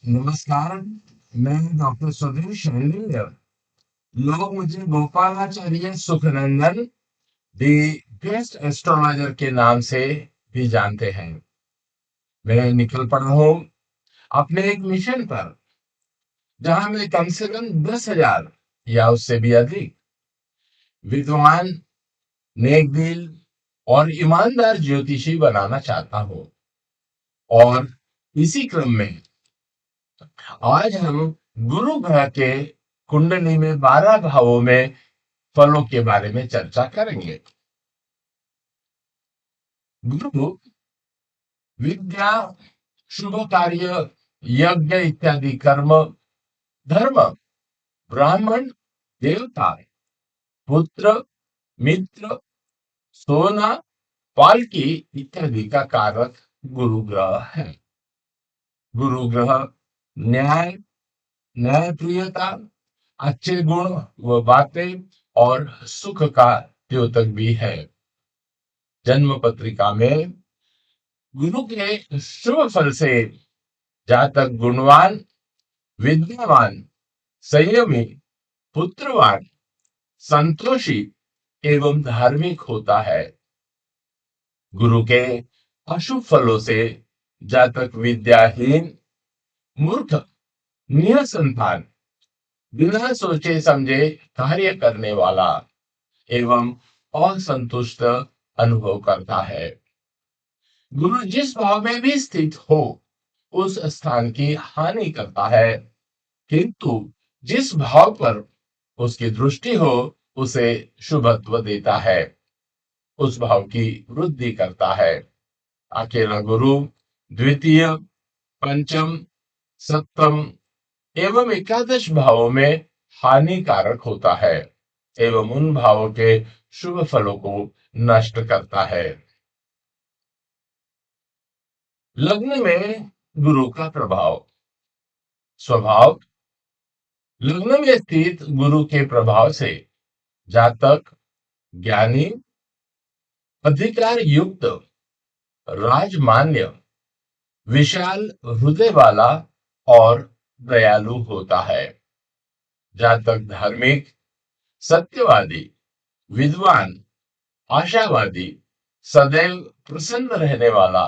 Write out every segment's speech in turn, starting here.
नमस्कार। मैं डॉक्टर सुधीर शैलेंद्र। लोग मुझे Gopalacharya Sukhnandan the best astrologer के नाम से भी जानते हैं। मैं निकल पड़ा हूँ अपने एक मिशन पर, जहां मैं कम से कम 10,000 या उससे भी अधिक विद्वान, नेकदिल और ईमानदार ज्योतिषी बनाना चाहता हूँ। और इसी क्रम में आज हम गुरु ग्रह के कुंडली में 12 भावों में फलों के बारे में चर्चा करेंगे। गुरु विद्या, शुभ कार्य, यज्ञ इत्यादि कर्म, धर्म, ब्राह्मण, देवता, पुत्र, मित्र, सोना, पालकी इत्यादि का कारक गुरु ग्रह है। गुरु ग्रह न्याय, न्यायप्रियता, अच्छे गुण व बातें और सुख का द्योतक भी है। जन्म पत्रिका में गुरु के शुभ फल से जातक गुणवान, विद्यावान, संयमी, पुत्रवान, संतोषी एवं धार्मिक होता है। गुरु के अशुभ फलों से जातक विद्याहीन, मूर्ख, निसंतान, बिना सोचे समझे कार्य करने वाला एवं असंतुष्ट अनुभव करता है। गुरु जिस भाव में भी स्थित हो, उस स्थान की हानि करता है, किंतु जिस भाव पर उसकी दृष्टि हो, उसे शुभत्व देता है, उस भाव की वृद्धि करता है। अकेला गुरु द्वितीय, पंचम, सप्तम एवं एकादश भावों में हानिकारक होता है एवं उन भावों के शुभ फलों को नष्ट करता है। लग्न में गुरु का प्रभाव। स्वभाव। लग्न में स्थित गुरु के प्रभाव से जातक ज्ञानी, अधिकार युक्त, राजमान्य, विशाल हृदय वाला और दयालु होता है। जातक धार्मिक, सत्यवादी, विद्वान, आशावादी, सदैव प्रसन्न रहने वाला,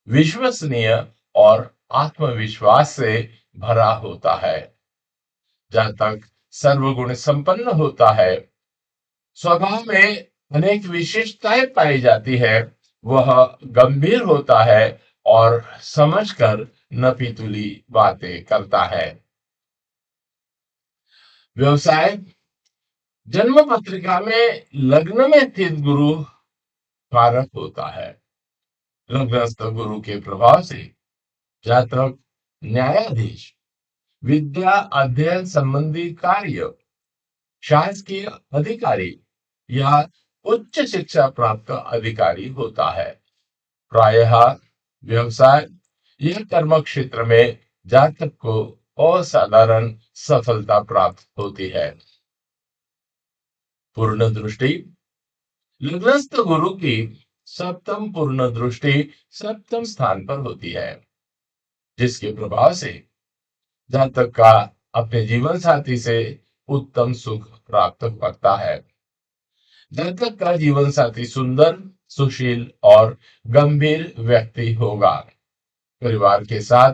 विश्वसनीय और आत्मविश्वास से भरा होता है। जातक सर्वगुण संपन्न होता है। स्वभाव में अनेक विशेषताएं पाई जाती है। वह गंभीर होता है और समझकर नपीतुली बातें करता है। व्यवसाय। जन्म पत्रिका में लग्न में स्थित गुरु कारक होता है। लग्नस्थ गुरु के प्रभाव से जातक न्यायाधीश, विद्या अध्ययन संबंधी कार्य, शासकीय अधिकारी या उच्च शिक्षा प्राप्त अधिकारी होता है। प्रायः व्यवसाय या कर्म क्षेत्र में जातक को असाधारण सफलता प्राप्त होती है। पूर्ण दृष्टि। लग्नस्थ गुरु की सप्तम पूर्ण दृष्टि सप्तम स्थान पर होती है, जिसके प्रभाव से जातक का अपने जीवन साथी से उत्तम सुख प्राप्त करता है। जातक का जीवन साथी सुंदर, सुशील और गंभीर व्यक्ति होगा। परिवार के साथ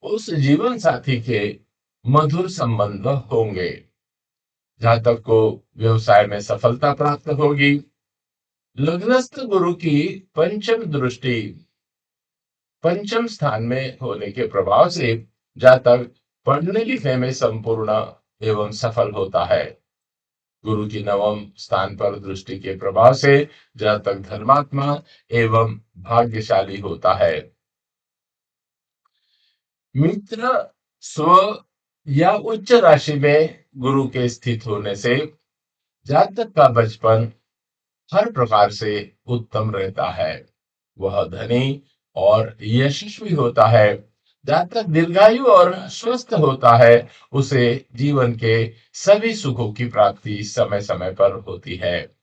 उस जीवन साथी के मधुर संबंध होंगे। जातक को व्यवसाय में सफलता प्राप्त होगी। लग्नस्थ गुरु की पंचम दृष्टि पंचम स्थान में होने के प्रभाव से जातक पढ़ने लिखने में संपूर्ण एवं सफल होता है। गुरु की नवम स्थान पर दृष्टि के प्रभाव से जातक धर्मात्मा एवं भाग्यशाली होता है। मित्र स्व या उच्च राशि में गुरु के स्थित होने से जातक का बचपन हर प्रकार से उत्तम रहता है। वह धनी और यशस्वी होता है। जातक दीर्घायु और स्वस्थ होता है। उसे जीवन के सभी सुखों की प्राप्ति समय समय पर होती है।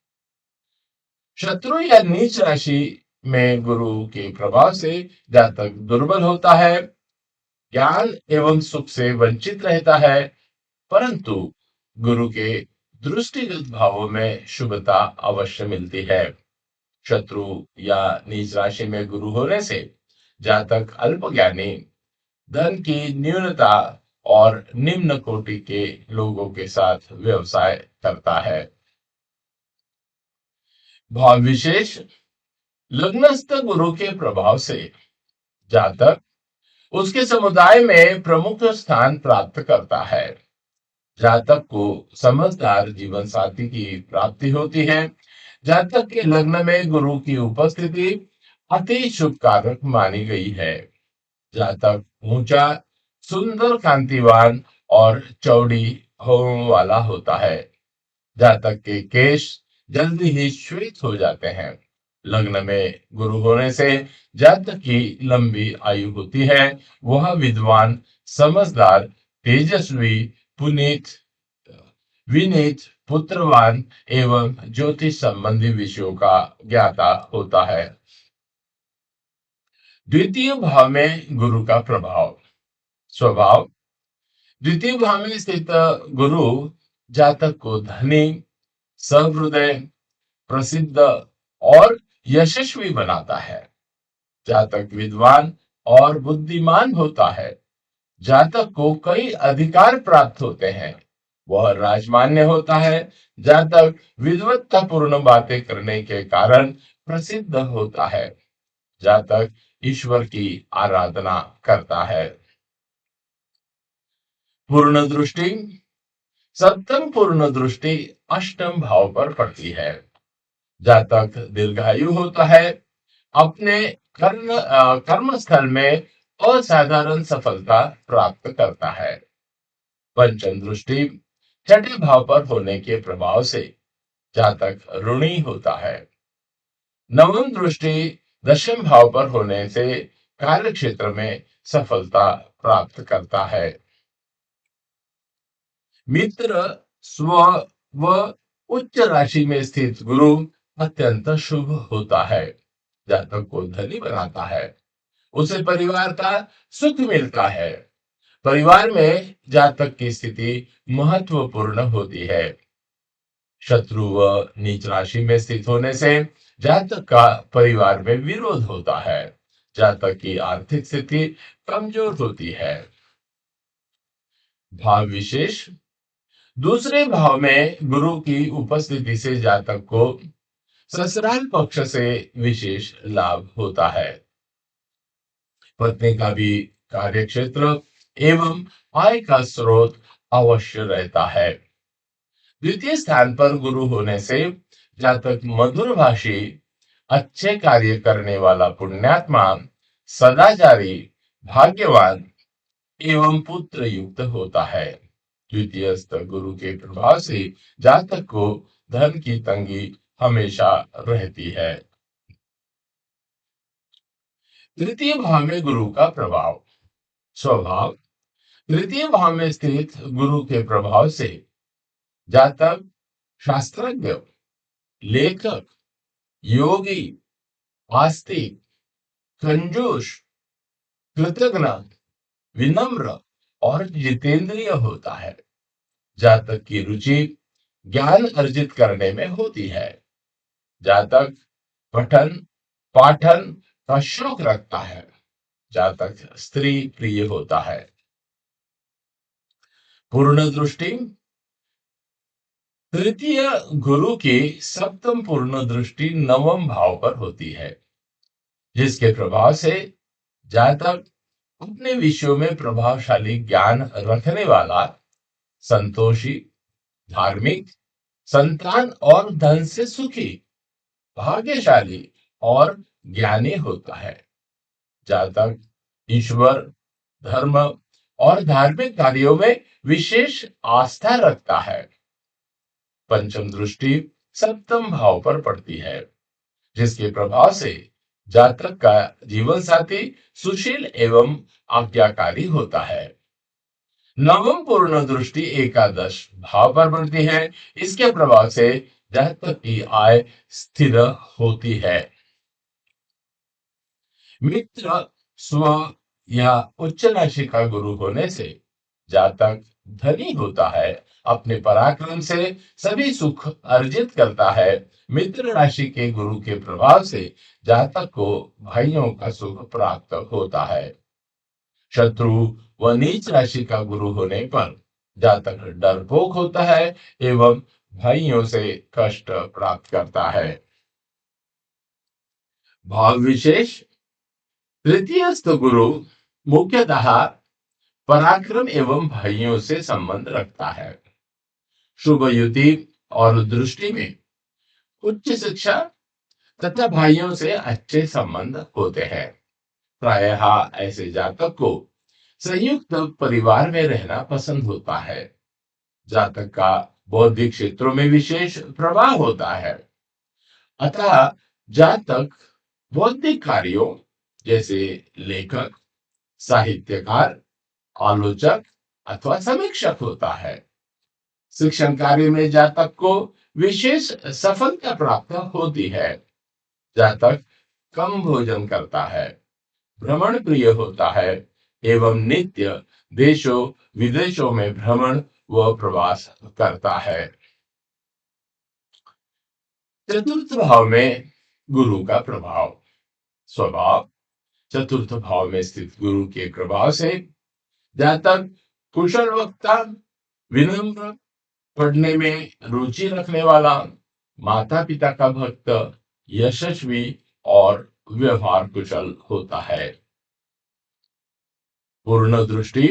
शत्रु या नीच राशि में गुरु के प्रभाव से जातक दुर्बल होता है। ज्ञान एवं सुख से वंचित रहता है, परंतु गुरु के दृष्टिगत भावों में शुभता अवश्य मिलती है। शत्रु या नीच राशि में गुरु होने से जातक अल्पज्ञानी, धन की न्यूनता और निम्न कोटि के लोगों के साथ व्यवसाय करता है। भाव विशेष, लग्नस्थ गुरु के प्रभाव से जातक उसके समुदाय में प्रमुख स्थान प्राप्त करता है। जातक को समझदार जीवन साथी की प्राप्ति होती है। जातक के लग्न में गुरु की उपस्थिति अति शुभ कारक मानी गई है। जातक ऊंचा, सुंदर, कांतिवान और चौड़ी होंठ वाला होता है। जातक के केश जल्दी ही श्वेत हो जाते हैं। लग्न में गुरु होने से जातक की लंबी आयु होती है। वह विद्वान, समझदार, तेजस्वी, पुनीत, विनीत, पुत्रवान एवं ज्योतिष संबंधी विषयों का ज्ञाता होता है। द्वितीय भाव में गुरु का प्रभाव। स्वभाव, द्वितीय भाव में स्थित गुरु जातक को धनी, सहृदय, प्रसिद्ध और यशस्वी बनाता है। जातक विद्वान और बुद्धिमान होता है। जातक को कई अधिकार प्राप्त होते हैं। वह राजमान्य होता है। जातक विद्वत्तापूर्ण बातें करने के कारण प्रसिद्ध होता है। जातक ईश्वर की आराधना करता है। पूर्ण दृष्टि, सप्तम पूर्ण दृष्टि अष्टम भाव पर पड़ती है। जातक दीर्घायु होता है। अपने कर्म स्थल में असाधारण सफलता प्राप्त करता है। पंचम दृष्टि छठे भाव पर होने के प्रभाव से जातक ऋणी होता है। नवम दृष्टि दशम भाव पर होने से कार्य क्षेत्र में सफलता प्राप्त करता है। मित्र, स्व व उच्च राशि में स्थित गुरु अत्यंत शुभ होता है। जातक को धनी बनाता है। उसे परिवार का सुख मिलता है। परिवार में जातक की स्थिति महत्वपूर्ण होती है। शत्रु व नीच राशि में स्थित होने से जातक का परिवार में विरोध होता है। जातक की आर्थिक स्थिति कमजोर होती है। भाव विशेष, दूसरे भाव में गुरु की उपस्थिति से जातक को ससुराल पक्ष से विशेष लाभ होता है। पत्नी का भी कार्य क्षेत्र एवं आय का स्रोत अवश्य रहता है। द्वितीय स्थान पर गुरु होने से जातक मधुरभाषी, अच्छे कार्य करने वाला पुण्यात्मा, सदाचारी, भाग्यवान एवं पुत्र युक्त होता है। द्वितीय गुरु के प्रभाव से जातक को धन की तंगी हमेशा रहती है। तृतीय भाव में गुरु का प्रभाव। स्वभाव, तृतीय भाव में स्थित गुरु के प्रभाव से जातक शास्त्रज्ञ, लेखक, योगी, आस्तिक, कंजूस, कृतज्ञ, विनम्र और जितेंद्रिय होता है। जातक की रुचि ज्ञान अर्जित करने में होती है। जातक पठन पाठन का शौक रखता है। जातक स्त्री प्रिय होता है। पूर्ण दृष्टि, तृतीय गुरु की सप्तम पूर्ण दृष्टि नवम भाव पर होती है, जिसके प्रभाव से जातक अपने विषयों में प्रभावशाली ज्ञान रखने वाला, संतोषी, धार्मिक, संतान और धन से सुखी, भाग्यशाली और ज्ञानी होता है। जातक ईश्वर, धर्म और धार्मिक कार्यों में विशेष आस्था रखता है। पंचम दृष्टि सप्तम भाव पर पड़ती है, जिसके प्रभाव से जातक का जीवन साथी सुशील एवं आज्ञाकारी होता है। नवम पूर्ण दृष्टि एकादश भाव पर पड़ती है। इसके प्रभाव से जातक की आय स्थिर होती है। मित्र, स्व या उच्च राशि का गुरु होने से जातक धनी होता है, अपने पराक्रम से सभी सुख अर्जित करता है। मित्र राशि के गुरु के प्रभाव से जातक को भाइयों का सुख प्राप्त होता है। शत्रु व नीच राशि का गुरु होने पर जातक डरपोक होता है एवं भाइयों से कष्ट प्राप्त करता है। भाव विशेष तृतीयस्थ गुरु मुख्यतः पराक्रम एवं भाइयों से संबंध रखता है। शुभ युति और दृष्टि में उच्च शिक्षा तथा भाइयों से अच्छे संबंध होते हैं। प्रायः ऐसे जातक को संयुक्त परिवार में रहना पसंद होता है। जातक का बौद्धिक क्षेत्रों में विशेष प्रभाव होता है, अतः जातक बौद्धिक कार्यों जैसे लेखक, साहित्यकार, आलोचक अथवा समीक्षक होता है। शिक्षण कार्य में जातक को विशेष सफलता प्राप्त होती है। जातक कम भोजन करता है, भ्रमण प्रिय होता है एवं नित्य देशों विदेशों में भ्रमण व प्रवास करता है। चतुर्थ भाव में गुरु का प्रभाव। स्वभाव चतुर्थ भाव में स्थित गुरु के प्रभाव से जातक कुशल वक्ता, विनम्र, पढ़ने में रुचि रखने वाला, माता पिता का भक्त, यशस्वी और व्यवहार कुशल होता है। पूर्ण दृष्टि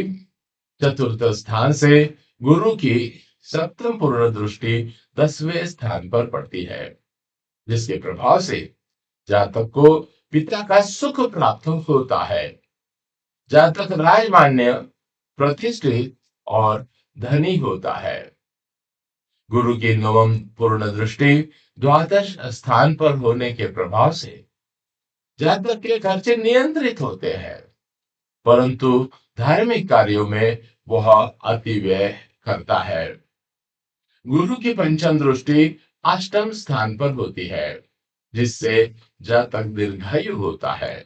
चतुर्थ स्थान से गुरु की सप्तम पूर्ण दृष्टि 10वें स्थान पर पड़ती है, जिसके प्रभाव से जातक को पिता का सुख प्राप्त होता है। जातक राजमान्य, प्रतिष्ठित और धनी होता है। गुरु की नवम पूर्ण दृष्टि द्वादश स्थान पर होने के प्रभाव से जातक के खर्चे नियंत्रित होते हैं, परंतु धार्मिक कार्यों में वह अति व्यय करता है। गुरु की पंचम दृष्टि अष्टम स्थान पर होती है, जिससे जातक दीर्घायु होता है।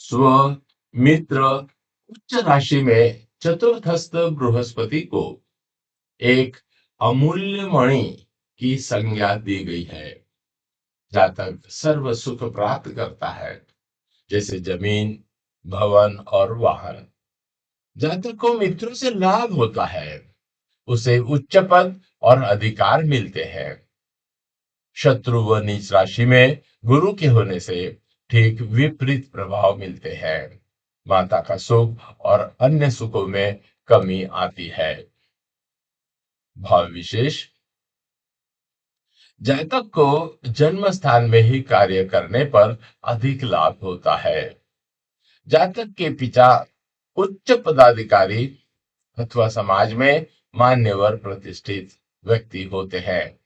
स्व मित्र उच्च राशि में चतुर्थस्थ बृहस्पति को एक अमूल्य मणि की संज्ञा दी गई है। जातक सर्व सुख प्राप्त करता है, जैसे जमीन, भवन और वाहन। जातक को मित्रों से लाभ होता है, उसे उच्च पद और अधिकार मिलते हैं। शत्रु व नीच राशि में गुरु के होने से ठीक विपरीत प्रभाव मिलते हैं। माता का सुख और अन्य सुखों में कमी आती है। भाव विशेष जातक को जन्म स्थान में ही कार्य करने पर अधिक लाभ होता है। जातक के पिता उच्च पदाधिकारी अथवा समाज में मान्यवर प्रतिष्ठित व्यक्ति होते हैं।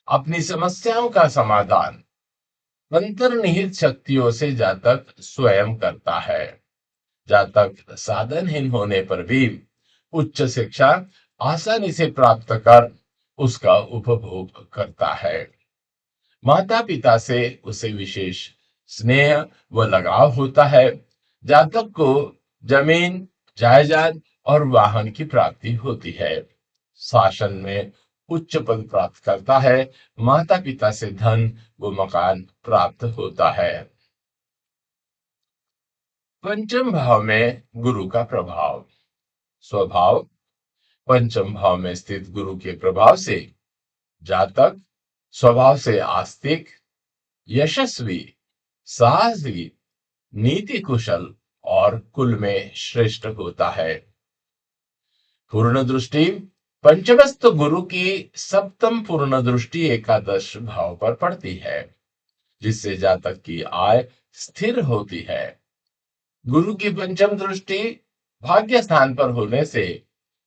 अपनी समस्याओं का समाधान अंतर्निहित शक्तियों से जातक स्वयं करता है। जातक साधनहीन होने पर भी उच्च शिक्षा आसानी से प्राप्त कर उसका उपभोग करता है। माता पिता से उसे विशेष स्नेह व लगाव होता है। जातक को जमीन, जायदाद और वाहन की प्राप्ति होती है। शासन में उच्च पद प्राप्त करता है। माता पिता से धन व मकान प्राप्त होता है। पंचम भाव में गुरु का प्रभाव। स्वभाव पंचम भाव में स्थित गुरु के प्रभाव से जातक स्वभाव से आस्तिक, यशस्वी, साहसी, नीति कुशल और कुल में श्रेष्ठ होता है। पूर्ण दृष्टि पंचमस्थ गुरु की सप्तम पूर्ण दृष्टि एकादश भाव पर पड़ती है, जिससे जातक की आय स्थिर होती है। गुरु की पंचम दृष्टि भाग्य स्थान पर होने से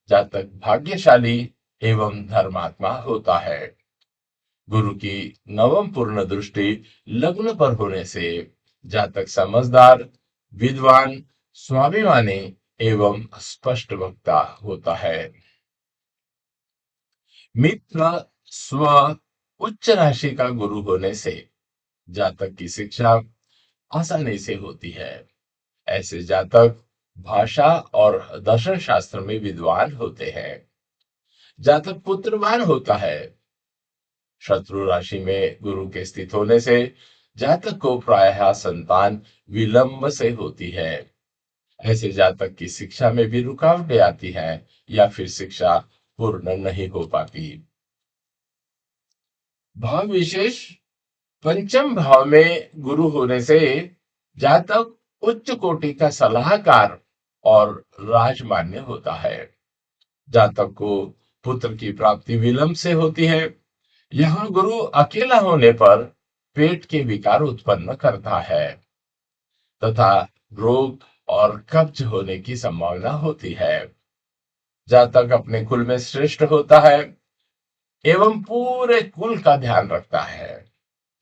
जातक भाग्यशाली एवं धर्मात्मा होता है। गुरु की नवम पूर्ण दृष्टि लग्न पर होने से जातक समझदार, विद्वान, स्वाभिमानी एवं स्पष्ट वक्ता होता है। मित्र स्व उच्च राशि का गुरु होने से जातक की शिक्षा आसानी से होती है। ऐसे जातक भाषा और दर्शन शास्त्र में विद्वान होते हैं। जातक पुत्रवान होता है। शत्रु राशि में गुरु के स्थित होने से जातक को प्रायः संतान विलंब से होती है। ऐसे जातक की शिक्षा में भी रुकावटें आती हैं या फिर शिक्षा पूर्ण नहीं हो पाती। भाव विशेष पंचम भाव में गुरु होने से जातक उच्च कोटि का सलाहकार और राजमान्य होता है। जातक को पुत्र की प्राप्ति विलंब से होती है। यहाँ गुरु अकेला होने पर पेट के विकार उत्पन्न करता है तथा रोग और कब्ज होने की संभावना होती है। जातक अपने कुल में श्रेष्ठ होता है एवं पूरे कुल का ध्यान रखता है।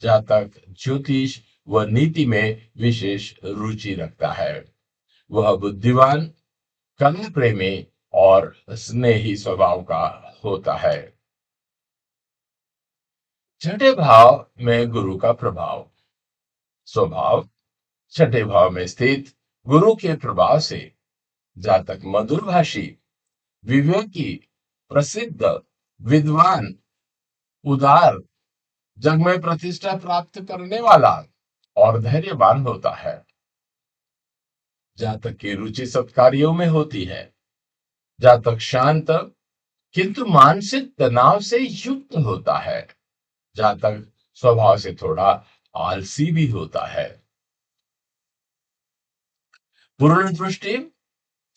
जातक ज्योतिष व नीति में विशेष रुचि रखता है। वह बुद्धिमान, कला प्रेमी और स्नेही स्वभाव का होता है। छठे भाव में गुरु का प्रभाव। स्वभाव छठे भाव में स्थित गुरु के प्रभाव से जातक मधुरभाषी, विवेकी, प्रसिद्ध, विद्वान, उदार, जग में प्रतिष्ठा प्राप्त करने वाला और धैर्यवान होता है। जातक की रुचि सत्कार्यों में होती है। जातक शांत किंतु मानसिक तनाव से युक्त होता है। जातक स्वभाव से थोड़ा आलसी भी होता है। पूर्ण दृष्टि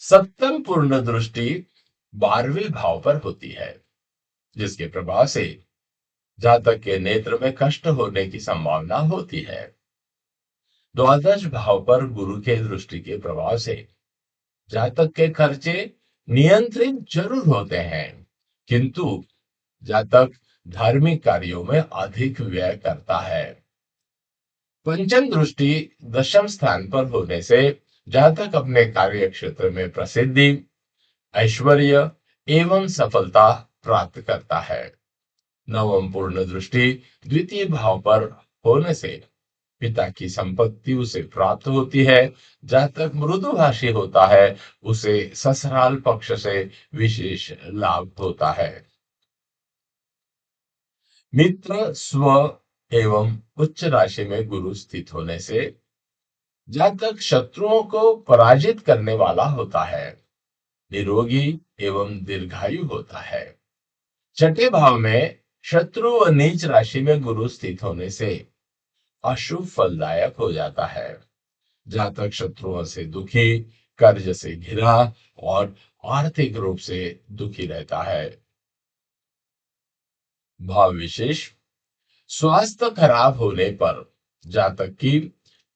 सप्तम पूर्ण दृष्टि 12वें भाव पर होती है, जिसके प्रभाव से जातक के नेत्र में कष्ट होने की संभावना होती है। द्वादश भाव पर गुरु के दृष्टि के प्रभाव से जातक के खर्चे नियंत्रित जरूर होते हैं, किंतु जातक धार्मिक कार्यों में अधिक व्यय करता है। पंचम दृष्टि दशम स्थान पर होने से जातक अपने कार्य क्षेत्र में प्रसिद्धि, ऐश्वर्य एवं सफलता प्राप्त करता है। नवम पूर्ण दृष्टि द्वितीय भाव पर होने से पिता की संपत्ति उसे प्राप्त होती है। जातक मृदुभाषी होता है, उसे ससुराल पक्ष से विशेष लाभ होता है। मित्र स्व एवं उच्च राशि में गुरु स्थित होने से जातक शत्रुओं को पराजित करने वाला होता है, निरोगी एवं दीर्घायु होता है। छठे भाव में शत्रु व नीच राशि में गुरु स्थित होने से अशुभ फलदायक हो जाता है। जातक शत्रुओं से दुखी, कर्ज से घिरा और आर्थिक रूप से दुखी रहता है। भाव विशेष स्वास्थ्य खराब होने पर जातक की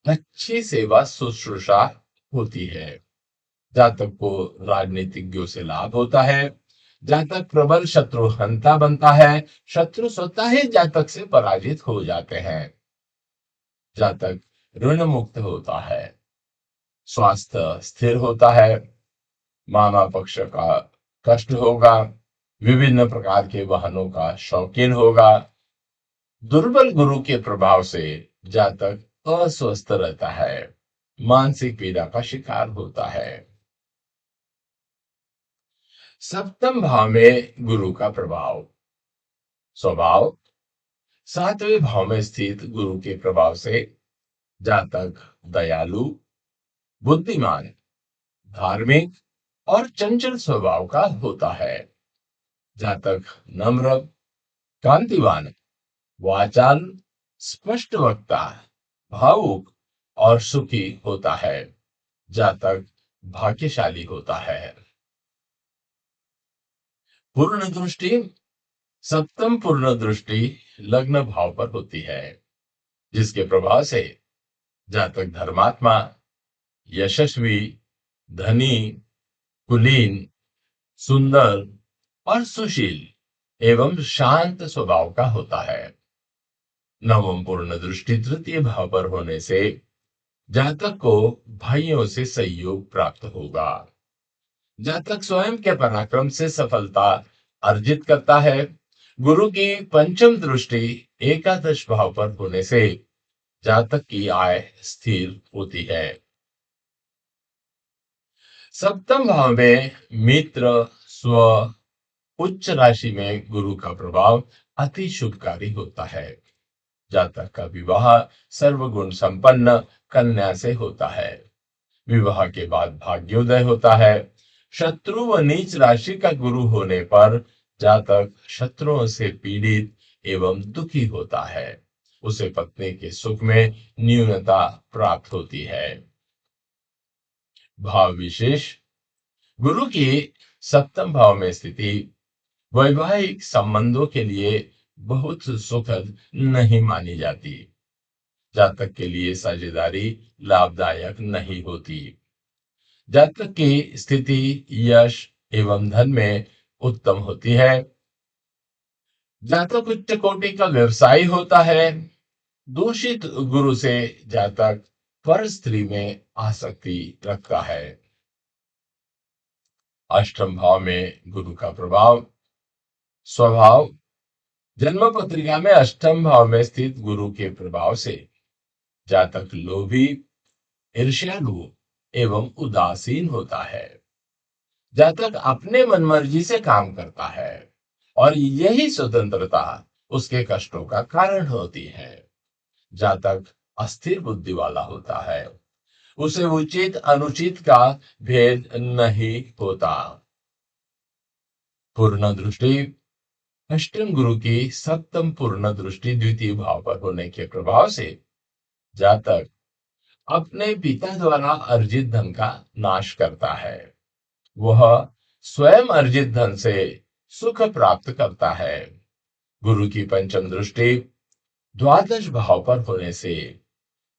अच्छी सेवा शुश्रूषा होती है। जातक को राजनीतिज्ञों से लाभ होता है। जातक प्रबल शत्रु हंता बनता है। शत्रु स्वतः ही जातक से पराजित हो जाते हैं। जातक ऋण मुक्त होता है। स्वास्थ्य स्थिर होता है। मामा पक्ष का कष्ट होगा। विभिन्न प्रकार के वाहनों का शौकीन होगा। दुर्बल गुरु के प्रभाव से जातक अस्वस्थ रहता है, मानसिक पीड़ा का शिकार होता है। सप्तम भाव में गुरु का प्रभाव। स्वभाव सातवें भाव में स्थित गुरु के प्रभाव से जातक दयालु, बुद्धिमान, धार्मिक और चंचल स्वभाव का होता है। जातक नम्र, कांतिवान, वाचाल, स्पष्ट वक्ता, भावुक और सुखी होता है। जातक भाग्यशाली होता है। पूर्ण दृष्टि सप्तम पूर्ण दृष्टि लग्न भाव पर होती है, जिसके प्रभाव से जातक धर्मात्मा, यशस्वी, धनी, कुलीन, सुंदर और सुशील एवं शांत स्वभाव का होता है। नवम पूर्ण दृष्टि तृतीय भाव पर होने से जातक को भाइयों से सहयोग प्राप्त होगा। जातक स्वयं के पराक्रम से सफलता अर्जित करता है। गुरु की पंचम दृष्टि एकादश भाव पर होने से जातक की आय स्थिर होती है। सप्तम भाव में मित्र, स्व, उच्च राशि में गुरु का प्रभाव अति शुभकारी होता है। जातक का विवाह सर्वगुण संपन्न कन्या से होता है। विवाह के बाद भाग्योदय होता है। शत्रु व नीच राशि का गुरु होने पर जातक शत्रुओं से पीड़ित एवं दुखी होता है। उसे पत्नी के सुख में न्यूनता प्राप्त होती है। भाव विशेष। गुरु की सप्तम भाव में स्थिति वैवाहिक संबंधों के लिए बहुत सुखद नहीं मानी जाती। जातक के लिए साझेदारी लाभदायक नहीं होती। जातक की स्थिति यश एवं धन में उत्तम होती है। जातक उच्च कोटि का व्यवसायी होता है। दूषित गुरु से जातक पर स्त्री में आसक्ति रखता है। अष्टम भाव में गुरु का प्रभाव। स्वभाव। जन्म पत्रिका में अष्टम भाव में स्थित गुरु के प्रभाव से जातक लोभी, ईर्ष्यालु एवं उदासीन होता है। जातक अपने मनमर्जी से काम करता है और यही स्वतंत्रता उसके कष्टों का कारण होती है। जातक अस्थिर बुद्धि वाला होता है। उसे उचित अनुचित का भेद नहीं होता। पूर्ण दृष्टि। अष्टम गुरु की सप्तम पूर्ण दृष्टि द्वितीय भाव पर होने के प्रभाव से जातक अपने पिता द्वारा अर्जित धन का नाश करता है। वह स्वयं अर्जित धन से सुख प्राप्त करता है। गुरु की पंचम दृष्टि द्वादश भाव पर होने से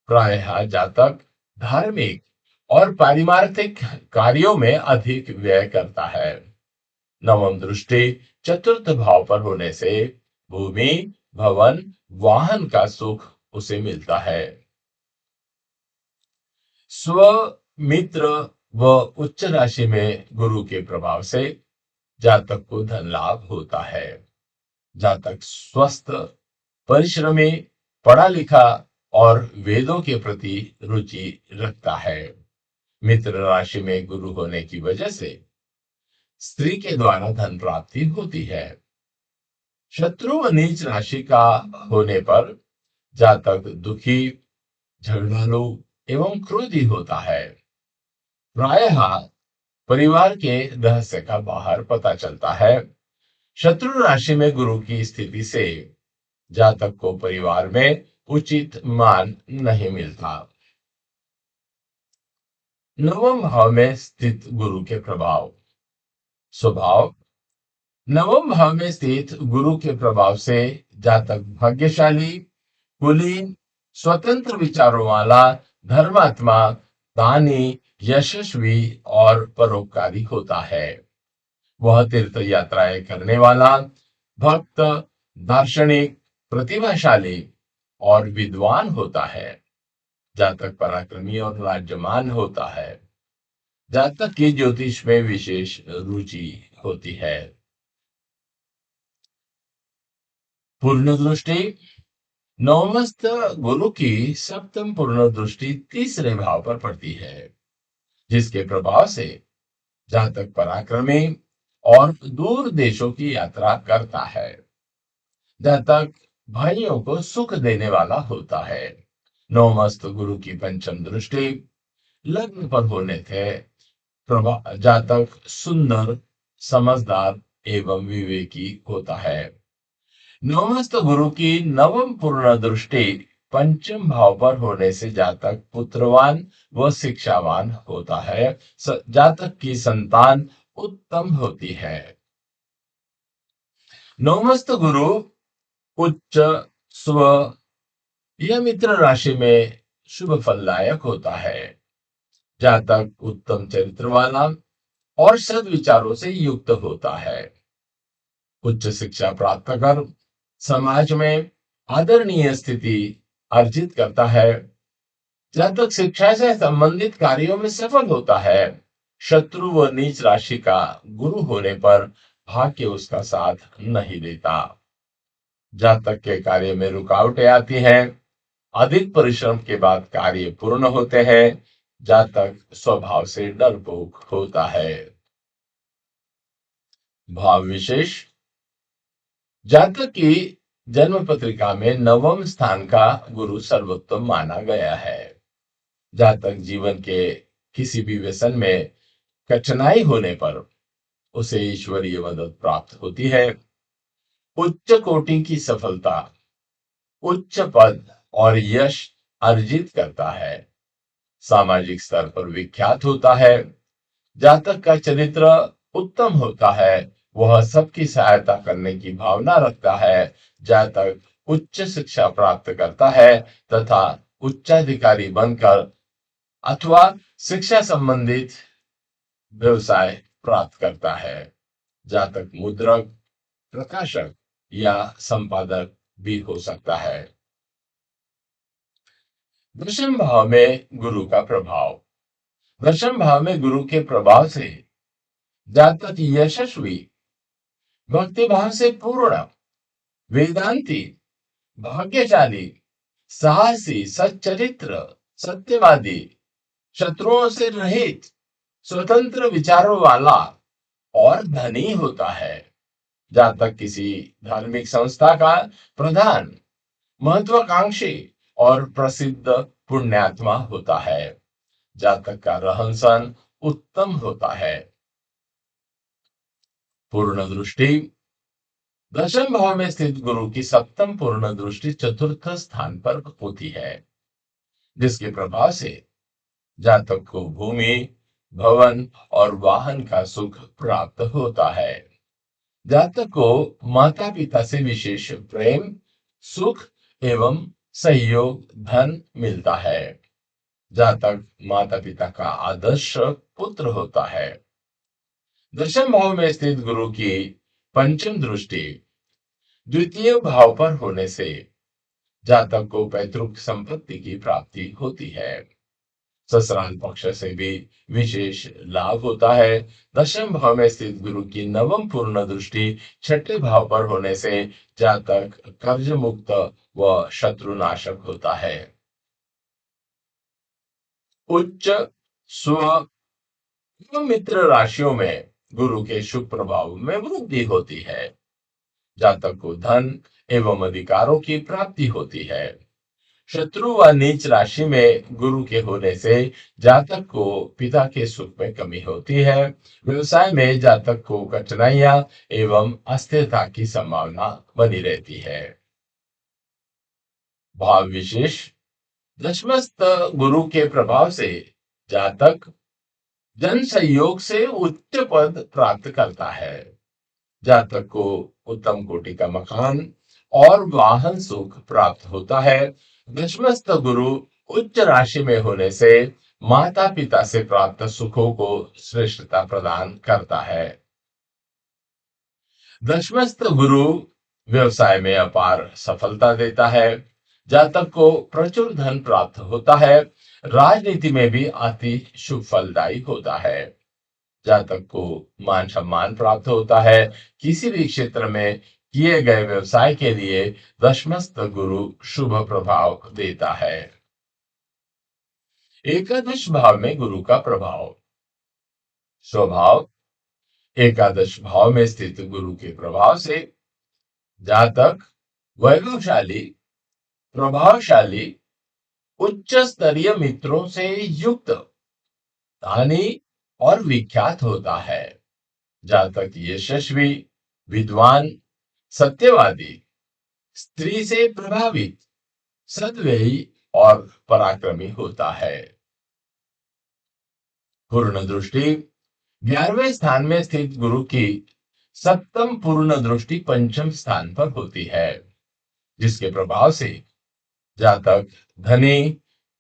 प्रायः जातक धार्मिक और पारिमार्थिक कार्यों में अधिक व्यय करता है। नवम दृष्टि चतुर्थ भाव पर होने से भूमि, भवन, वाहन का सुख उसे मिलता है। स्व, मित्र व उच्च राशि में गुरु के प्रभाव से जातक को धन लाभ होता है। जातक स्वस्थ, परिश्रमी, पढ़ा लिखा और वेदों के प्रति रुचि रखता है। मित्र राशि में गुरु होने की वजह से स्त्री के द्वारा धन प्राप्ति होती है। शत्रु व नीच राशि का होने पर जातक दुखी, झगड़ालू एवं क्रोधी होता है। प्रायः परिवार के रहस्य का बाहर पता चलता है। शत्रु राशि में गुरु की स्थिति से जातक को परिवार में उचित मान नहीं मिलता। नवम भाव में स्थित गुरु के प्रभाव। स्वभाव। नवम भाव में स्थित गुरु के प्रभाव से जातक भाग्यशाली, कुलीन, स्वतंत्र विचारों वाला, धर्मात्मा, दानी, यशस्वी और परोपकारी होता है। वह तीर्थ यात्राएं करने वाला, भक्त, दार्शनिक, प्रतिभाशाली और विद्वान होता है। जातक पराक्रमी और राज्यमान होता है। जातक की ज्योतिष में विशेष रुचि होती है। पूर्ण दृष्टि। नवमस्त गुरु की सप्तम पूर्ण दृष्टि तीसरे भाव पर पड़ती है, जिसके प्रभाव से जातक पराक्रमी और दूर देशों की यात्रा करता है। जातक भाइयों को सुख देने वाला होता है। नवमस्त गुरु की पंचम दृष्टि लग्न पर होने थे जातक सुंदर, समझदार एवं विवेकी होता है। नवमस्त गुरु की नवम पूर्ण दृष्टि पंचम भाव पर होने से जातक पुत्रवान व शिक्षावान होता है। जातक की संतान उत्तम होती है। नवमस्त गुरु उच्च, स्व यह मित्र राशि में शुभ फलदायक होता है। जातक उत्तम चरित्र वाला और सद्विचारों से युक्त होता है। उच्च शिक्षा प्राप्त कर समाज में आदरणीय स्थिति अर्जित करता है। जातक शिक्षा से संबंधित कार्यों में सफल होता है। शत्रु व नीच राशि का गुरु होने पर भाग्य उसका साथ नहीं देता। जातक के कार्य में रुकावटें आती हैं। अधिक परिश्रम के बाद कार्य पूर्ण होते हैं। जातक स्वभाव से डरपोक होता है। भाव विशेष। जातक की जन्म पत्रिका में नवम स्थान का गुरु सर्वोत्तम माना गया है। जातक जीवन के किसी भी व्यसन में कठिनाई होने पर उसे ईश्वरीय मदद प्राप्त होती है। उच्च कोटि की सफलता, उच्च पद और यश अर्जित करता है। सामाजिक स्तर पर विख्यात होता है। जातक का चरित्र उत्तम होता है। वह सबकी सहायता करने की भावना रखता है। जातक उच्च शिक्षा प्राप्त करता है तथा उच्चाधिकारी बनकर अथवा शिक्षा संबंधित व्यवसाय प्राप्त करता है। जातक मुद्रक, प्रकाशक या संपादक भी हो सकता है। दशम भाव में गुरु का प्रभाव। दशम भाव में गुरु के प्रभाव से जातक यशस्वी, भक्तिभाव से पूर्ण, वेदांती, भाग्यशाली, साहसी, सच्चरित्र, सत्यवादी, शत्रुओं से रहित, स्वतंत्र विचारों वाला और धनी होता है। जातक किसी धार्मिक संस्था का प्रधान, महत्वाकांक्षी और प्रसिद्ध पुण्यात्मा होता है। जातक का रहन सहन उत्तम होता है। पूर्ण दृष्टि। दशम भाव में स्थित गुरु की सप्तम पूर्ण दृष्टि चतुर्थ स्थान पर होती है, जिसके प्रभाव से जातक को भूमि, भवन और वाहन का सुख प्राप्त होता है। जातक को माता पिता से विशेष प्रेम, सुख एवं सहयोग, धन मिलता है। जातक माता पिता का आदर्श पुत्र होता है। दशम भाव में स्थित गुरु की पंचम दृष्टि द्वितीय भाव पर होने से जातक को पैतृक संपत्ति की प्राप्ति होती है। ससुराल पक्ष से भी विशेष लाभ होता है। दशम भाव में स्थित गुरु की नवम पूर्ण दृष्टि छठे भाव पर होने से जातक कर्ज मुक्त व शत्रुनाशक होता है। उच्च, स्व मित्र राशियों में गुरु के शुभ प्रभाव में वृद्धि होती है। जातक को धन एवं अधिकारों की प्राप्ति होती है। शत्रु व नीच राशि में गुरु के होने से जातक को पिता के सुख में कमी होती है। व्यवसाय में जातक को कठिनाइयां एवं अस्थिरता की संभावना बनी रहती है। भाव विशेष। दशमस्थ गुरु के प्रभाव से जातक जन सहयोग से उच्च पद प्राप्त करता है। जातक को उत्तम कोटि का मकान और वाहन सुख प्राप्त होता है। दशमस्थ गुरु उच्च राशि में होने से माता पिता से प्राप्त सुखों को श्रेष्ठता प्रदान करता है। दशमस्थ गुरु व्यवसाय में अपार सफलता देता है। जातक को प्रचुर धन प्राप्त होता है। राजनीति में भी अति शुभ फलदायी होता है। जातक को मान सम्मान प्राप्त होता है। किसी भी क्षेत्र में किए गए व्यवसाय के लिए दशमस्थ गुरु शुभ प्रभाव देता है। एकादश भाव में गुरु का प्रभाव। स्वभाव। एकादश भाव में स्थित गुरु के प्रभाव से जातक वैभवशाली, प्रभावशाली, उच्च स्तरीय मित्रों से युक्त, धनी और विख्यात होता है। जातक यशस्वी, विद्वान, सत्यवादी, स्त्री से प्रभावित, सद्व्ययी और पराक्रमी होता है। पूर्ण दृष्टि। 11वें स्थान में स्थित गुरु की सप्तम पूर्ण दृष्टि पंचम स्थान पर होती है, जिसके प्रभाव से जातक धनी,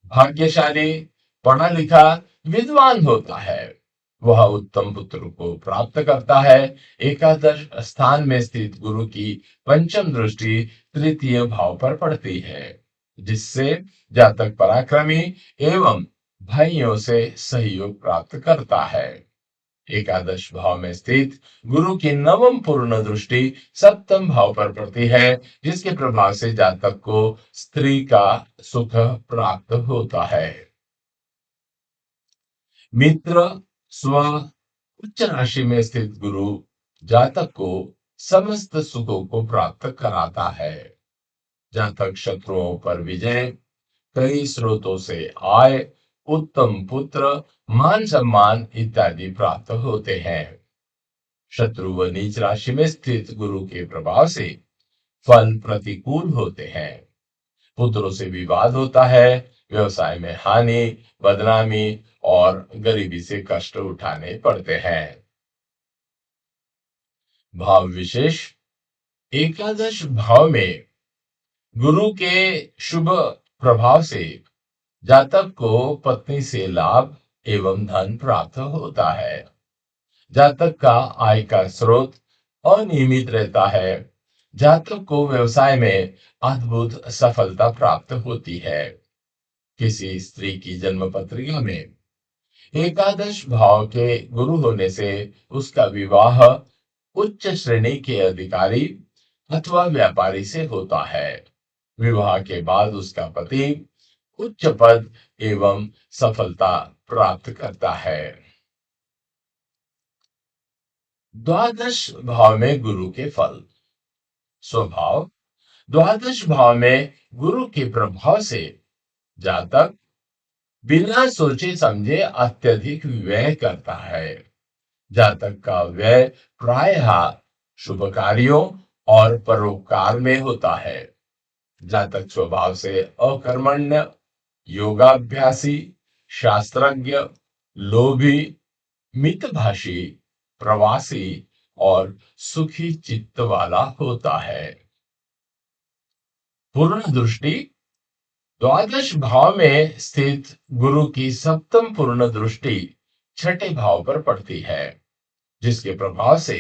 भाग्यशाली, पढ़ा लिखा, विद्वान होता है। वह उत्तम पुत्र को प्राप्त करता है। एकादश स्थान में स्थित गुरु की पंचम दृष्टि तृतीय भाव पर पड़ती है, जिससे जातक पराक्रमी एवं भाइयों से सहयोग प्राप्त करता है। एकादश भाव में स्थित गुरु की नवम पूर्ण दृष्टि सप्तम भाव पर पड़ती है, जिसके प्रभाव से जातक को स्त्री का सुख प्राप्त होता है। मित्र स्व उच्च राशि में स्थित गुरु जातक को समस्त सुखों को प्राप्त कराता है। जातक शत्रुओं पर विजय, कई स्रोतों से आय, उत्तम पुत्र, मान सम्मान इत्यादि प्राप्त होते हैं। शत्रु व नीच राशि में स्थित गुरु के प्रभाव से फल प्रतिकूल होते हैं। पुत्रों से विवाद होता है, व्यवसाय में हानि, बदनामी और गरीबी से कष्ट उठाने पड़ते हैं। भाव विशेष, एकादश भाव में गुरु के शुभ प्रभाव से जातक को पत्नी से लाभ एवं धन प्राप्त होता है। जातक का आय का स्रोत अनियमित रहता है। जातक को व्यवसाय में अद्भुत सफलता प्राप्त होती है। किसी स्त्री की जन्म पत्रिका में एकादश भाव के गुरु होने से उसका विवाह उच्च श्रेणी के अधिकारी अथवा व्यापारी से होता है। विवाह के बाद उसका पति उच्च पद एवं सफलता प्राप्त करता है। द्वादश भाव में गुरु के फल। स्वभाव, द्वादश भाव में गुरु के प्रभाव से जातक बिना सोचे समझे अत्यधिक व्यय करता है। जातक का व्यय प्रायः शुभ कार्यों और परोपकार में होता है। जातक स्वभाव से अकर्मण्य, योगाभ्यासी, शास्त्रज्ञ, लोभी, मितभाषी, प्रवासी और सुखी चित्त वाला होता है। पूर्ण दृष्टि, द्वादश भाव में स्थित गुरु की सप्तम पूर्ण दृष्टि छठे भाव पर पड़ती है, जिसके प्रभाव से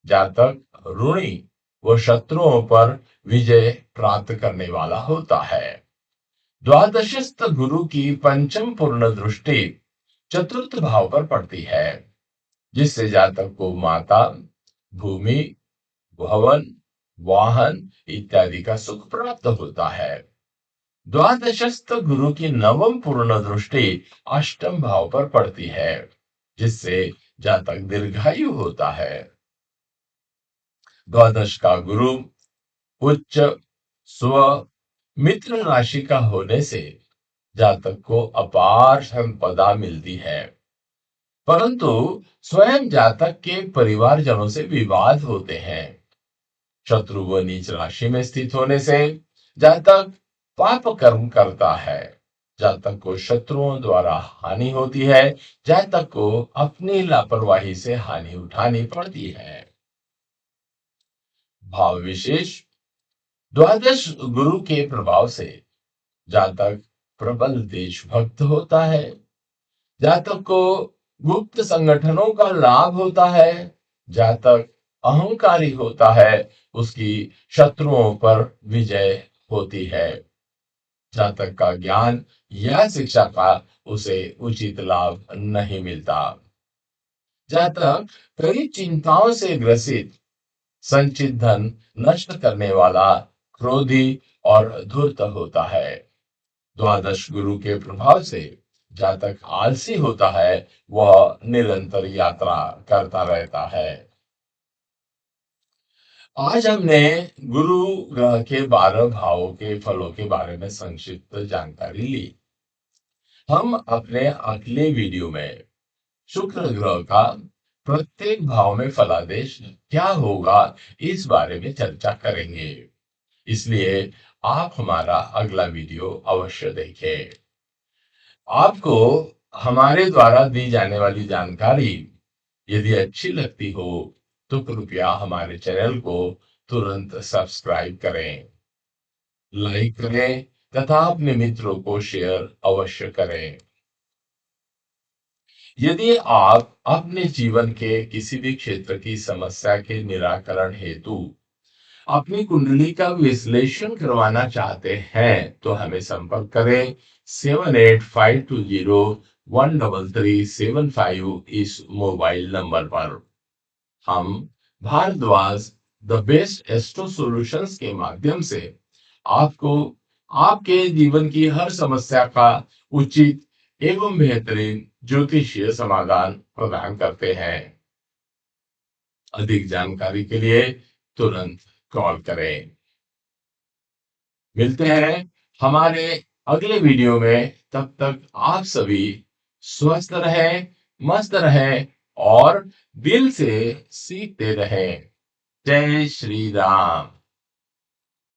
जातक ऋणी व शत्रुओं पर विजय प्राप्त करने वाला होता है। द्वादशस्थ गुरु की पंचम पूर्ण दृष्टि चतुर्थ भाव पर पड़ती है, जिससे जातक को माता, भूमि, भवन, वाहन इत्यादि का सुख प्राप्त होता है। द्वादशस्थ गुरु की नवम पूर्ण दृष्टि अष्टम भाव पर पड़ती है, जिससे जातक दीर्घायु होता है। द्वादश का गुरु उच्च स्व मित्र राशि का होने से जातक को अपार संपदा मिलती है, परंतु स्वयं जातक के परिवारजनों से विवाद होते हैं। शत्रु व नीच राशि में स्थित होने से जातक पाप कर्म करता है। जातक को शत्रुओं द्वारा हानि होती है। जातक को अपनी लापरवाही से हानि उठानी पड़ती है। भाव विशेष, द्वादश गुरु के प्रभाव से जातक प्रबल देशभक्त होता है। जातक को गुप्त संगठनों का लाभ होता है। जातक अहंकारी होता है, उसकी शत्रुओं पर विजय होती है। जातक का ज्ञान या शिक्षा का उसे उचित लाभ नहीं मिलता। जातक कई चिंताओं से ग्रसित, संचित धन नष्ट करने वाला, क्रोधी और धूर्त होता है। द्वादश गुरु के प्रभाव से जातक आलसी होता है, वह निरंतर यात्रा करता रहता है। आज हमने गुरु ग्रह के 12 भावों के फलों के बारे में संक्षिप्त जानकारी ली। हम अपने अगले वीडियो में शुक्र ग्रह का प्रत्येक भाव में फलादेश क्या होगा, इस बारे में चर्चा करेंगे। इसलिए आप हमारा अगला वीडियो अवश्य देखें। आपको हमारे द्वारा दी जाने वाली जानकारी यदि अच्छी लगती हो तो कृपया हमारे चैनल को तुरंत सब्सक्राइब करें, लाइक करें तथा अपने मित्रों को शेयर अवश्य करें। यदि आप अपने जीवन के किसी भी क्षेत्र की समस्या के निराकरण हेतु अपनी कुंडली का विश्लेषण करवाना चाहते हैं तो हमें संपर्क करें। 7852013375 इस मोबाइल नंबर पर। हम Bhardwaj the best astro solutions के माध्यम से आपको आपके जीवन की हर समस्या का उचित एवं बेहतरीन ज्योतिषीय समाधान प्रदान करते हैं। अधिक जानकारी के लिए तुरंत कॉल करें। मिलते हैं हमारे अगले वीडियो में। तब तक आप सभी स्वस्थ रहें, मस्त रहें और दिल से सीखते रहें। जय श्री राम।